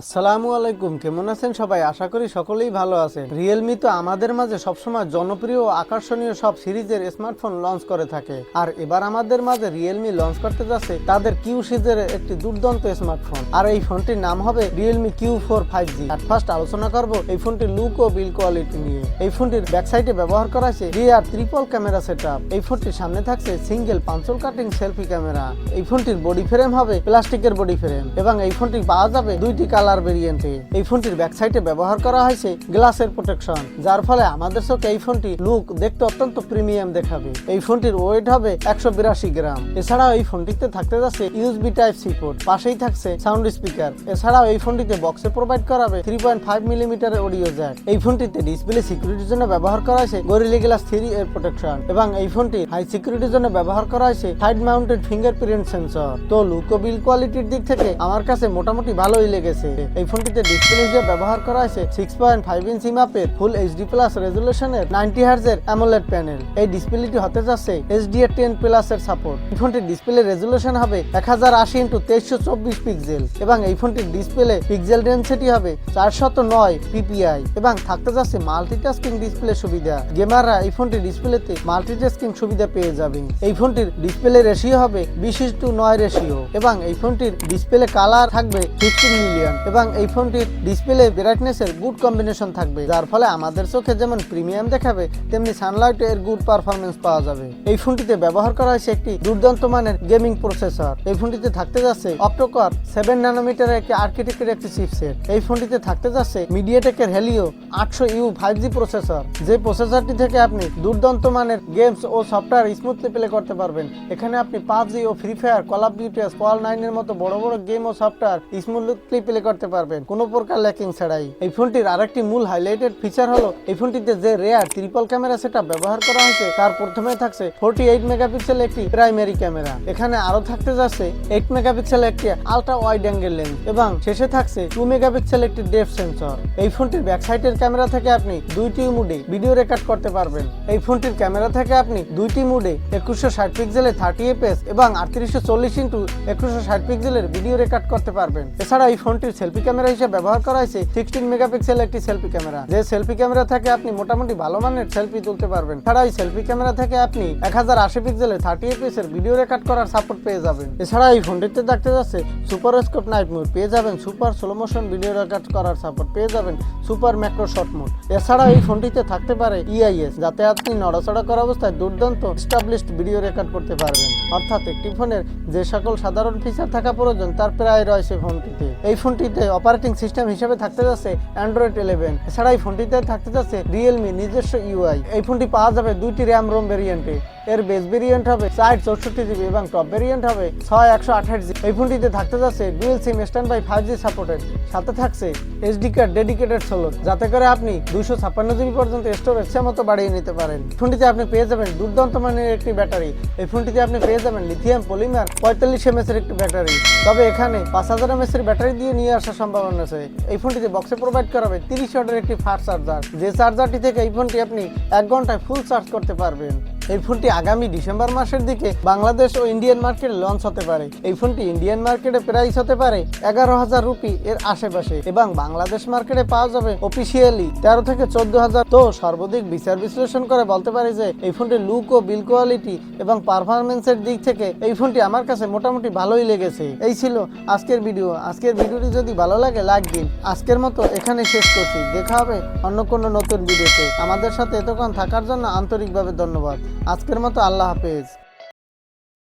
আসসালামু আলাইকুম, কেমন আছেন সবাই? আশা করি সকলেই ভালো আছেন। রিয়েলমি তো আমাদের মাঝে সবসময় জনপ্রিয় ও আকর্ষণীয় সব সিরিজের স্মার্টফোন লঞ্চ করে থাকে। আর এবার আমাদের মাঝে রিয়েলমি লঞ্চ করতে যাচ্ছে তাদের কিউ সিরিজের একটি দুর্দান্ত স্মার্টফোন। আর এই ফোনটির নাম হবে রিয়েলমি কিউ4 5G। আর ফার্স্ট আলোচনা করব এই ফোনটির লুক ও বিল্ড কোয়ালিটি নিয়ে। এই ফোনটির ব্যাক সাইডে ব্যবহার করা হয়েছে রিয়ার ট্রিপল ক্যামেরা সেটআপ। এই ফোনটির সামনে থাকছে সিঙ্গেল পাঞ্চল কাটিং সেলফি ক্যামেরা। এই ফোনটির বডি ফ্রেম হবে প্লাস্টিকের বডি ফ্রেম এবং এই ফোনটি পাওয়া যাবে দুইটি কালার ভেরিয়েন্টে। এই ফোনটির ব্যাক সাইডে ব্যবহার করা হয়েছে গ্লাসের প্রোটেকশন, যার ফলে আমাদের চোখে এই ফোনটি লুক দেখতে অত্যন্ত প্রিমিয়াম দেখাবে। এই ফোনটির ওয়েট হবে 182 গ্রাম। এছাড়াও এই ফোনটিতে থাকতে যাচ্ছে ইউএসবি টাইপ সি পোর্ট, পাশেই থাকছে সাউন্ড স্পিকার। এছাড়াও এই ফোনটিতে বক্সে প্রোভাইড করাবে 3.5 মিলিমিটারের অডিও জ্যাক। এই ফোনটিতে ডিসপ্লে সিকিউরিটির জন্য ব্যবহার করা হয়েছে গরিলা গ্লাস 3 এর প্রোটেকশন এবং এই ফোনটি হাই সিকিউরিটির জন্য ব্যবহার করা হয়েছে সাইড মাউন্টেড ফিঙ্গারপ্রিন্ট সেন্সর। তো লুক ও বিল্ড কোয়ালিটির দিক থেকে আমার কাছে মোটামুটি ভালোই লেগেছে। এই ফোনটিতে ডিসপ্লে হিসেবে ব্যবহার করা হয়েছে 6.5 ইঞ্চি মাপের ফুল এইচডি প্লাস রেজুলেশনের 90 হার্জের অ্যামোলেড প্যানেল। এই ডিসপ্লেটি হতে যাচ্ছে HDR10 প্লাস এর সাপোর্ট। এই ফোনটির ডিসপ্লে রেজুলেশন হবে 1080x2324 পিক্সেল এবং এই ফোনটির ডিসপ্লে পিক্সেল ডেনসিটি হবে 409 ppi এবং থাকতে যাচ্ছে মাল্টিটাস্কিং ডিসপ্লে সুবিধা। গেমাররা এই ফোনটির ডিসপ্লেতে মাল্টিটাস্কিং সুবিধা পেয়ে যাবে। এই ফোনটির ডিসপ্লে রেশিও হবে 20:9 রেশিও এবং এই ফোনটির ডিসপ্লে কালার থাকবে 15 মিলিয়ন এবং এই ফোনটির ডিসপ্লে ব্রাইটনেস এর গুড কম্বিনেশন থাকবে, যার ফলে আমাদের চোখে যেমন প্রিমিয়াম দেখাবে তেমনি সানলাইট এর গুড পারফরমেন্স পাওয়া যাবে। এই ফোনটিতে ব্যবহার করা হয়েছে একটি দুর্দান্ত মানের গেমিং প্রসেসর। এই ফোনটিতে থাকতে যাচ্ছে অক্টোকর 7 ন্যানোমিটারের একটি আর্কিটেকচারের একটি চিপসেট। এই ফোনটিতে থাকতে যাচ্ছে মিডিয়াটেকের হেলিও 800U 5G প্রসেসর, যে প্রসেসরটি থেকে আপনি দুর্দান্ত মানের গেমস ও সফটওয়্যার স্মুথলি প্লে করতে পারবেন। এখানে আপনি PUBG ও free fire, call of duty, স্কোয়াল 9 এর মতো বড় বড় গেম ও সফটওয়্যার স্মুথলি প্লে করতে পারবেন কোনো প্রকার ল্যাকিং ছাড়াই। এই ফোনটির আরেকটি মূল হাইলাইটেড ফিচার হলো এই ফোনটিতে যে রেয়ার ট্রিপল ক্যামেরা সেটআপ ব্যবহার করা হয়েছে তার প্রথমে থাকছে 48 মেগাপিক্সেল একটি প্রাইমারি ক্যামেরা। এখানে আরো থাকতে যাচ্ছে 8 মেগাপিক্সেল একটি আলট্রা ওয়াইড অ্যাঙ্গেল লেন্স এবং শেষে থাকছে 2 মেগাপিক্সেল একটি ডেপথ সেন্সর। এই ফোনটির ব্যাক সাইডের ক্যামেরা থেকে আপনি দুইটি মোডে ভিডিও রেকর্ড করতে পারবেন। এই ফোনটির ক্যামেরা থেকে আপনি দুইটি মোডে 2160 পিক্সেলের 30fps এবং 3840x2160 পিক্সেলের ভিডিও রেকর্ড করতে পারবেন। এছাড়া এই ফোনটির সেলফি ক্যামেরা হিসেবে ব্যবহার করা হয়েছে 16 মেগাপিক্সেল একটি সেলফি ক্যামেরা, যে সেলফি ক্যামেরা থেকে আপনি মোটামুটি ভালো মানের সেলফি তুলতে পারবেন। এছাড়া এই সেলফি ক্যামেরা থেকে আপনি 1080 পিক্সেলের 30fps এর ভিডিও রেকর্ড করার সাপোর্ট পেয়ে যাবেন। এছাড়া এই ফোনটিতে দেখতে যাচ্ছে সুপার স্কোপ নাইট মোড পেয়ে যাবেন, super slow motion video record করার সাপোর্ট পেয়ে যাবেন, সুপার ম্যাক্রো শর্ট মোড। এছাড়া এই ফোনটিতে থাকতে পারে EIS, যাতে আপনি নড়াচড়া করা অবস্থায় দুর্দান্ত এস্টাবলিশড ভিডিও রেকর্ড করতে পারবেন। অর্থাৎ একটি ফোনের যে সকল সাধারণ ফিচার থাকা প্রয়োজন তার প্রায় রয়েছে ফোনটিতে। এই ফোনটিতে অপারেটিং সিস্টেম হিসেবে থাকতে যাচ্ছে Android 11। এছাড়া এই ফোনটিতে থাকতে যাচ্ছে রিয়েলমি নিজস্ব UI। এই ফোনটি পাওয়া যাবে দুইটি র্যাম রোম ভেরিয়েন্টে। এর বেস ভেরিয়েন্ট হবে 64GB এবং টপ ভেরিয়েন্ট হবে 6128GB। এই ফোনটিতে থাকতে যাচ্ছে dual sim standby 5G supported, সাথে থাকছে SD কার্ড ডেডিকেটেড স্লট, যাতে করে আপনি 256GB পর্যন্ত স্টোরেজ ইচ্ছামতো বাড়িয়ে নিতে পারেন। ফোনটিতে আপনি পেয়ে যাবেন দুর্দান্ত মানের একটি ব্যাটারি। এই ফোনটিতে আপনি পেয়ে যাবেন লিথিয়াম পলিমার 45 mAh এর একটি ব্যাটারি, তবে এখানে 5000 mAh এর ব্যাটারি দিয়ে নিয়ে আসার সম্ভাবনা আছে। এই ফোনটিতে বক্সে প্রোভাইড করা হবে 30 ওয়াটের একটি ফাস্ট চার্জার, যে চার্জারটি থেকে এই ফোনটি আপনি 1 ঘন্টায় ফুল চার্জ করতে পারবেন। এই ফোনটি আগামী ডিসেম্বর মাসের দিকে বাংলাদেশ ও ইন্ডিয়ান মার্কেটে লঞ্চ হতে পারে। এই ফোনটি ইন্ডিয়ান মার্কেটে প্রাইস হতে পারে 11,000 রুপি এর আশেপাশে এবং বাংলাদেশ মার্কেটে পাওয়া যাবে অফিসিয়ালি 13 থেকে 14,000। তো সর্বাধিক বিচার বিশ্লেষণ করে বলতে পারি যে এই ফোনটির লুক ও বিল্ড কোয়ালিটি এবং পারফরমেন্সের দিক থেকে এই ফোনটি আমার কাছে মোটামুটি ভালোই লেগেছে। এই ছিল আজকের ভিডিও। আজকের ভিডিওটি যদি ভালো লাগে লাইক দিন। আজকের মতো এখানে শেষ করছি, দেখা হবে অন্য কোনো নতুন ভিডিওতে। আমাদের সাথে এতক্ষণ থাকার জন্য আন্তরিকভাবে ধন্যবাদ। আজকের মতো আল্লাহ হাফেজ।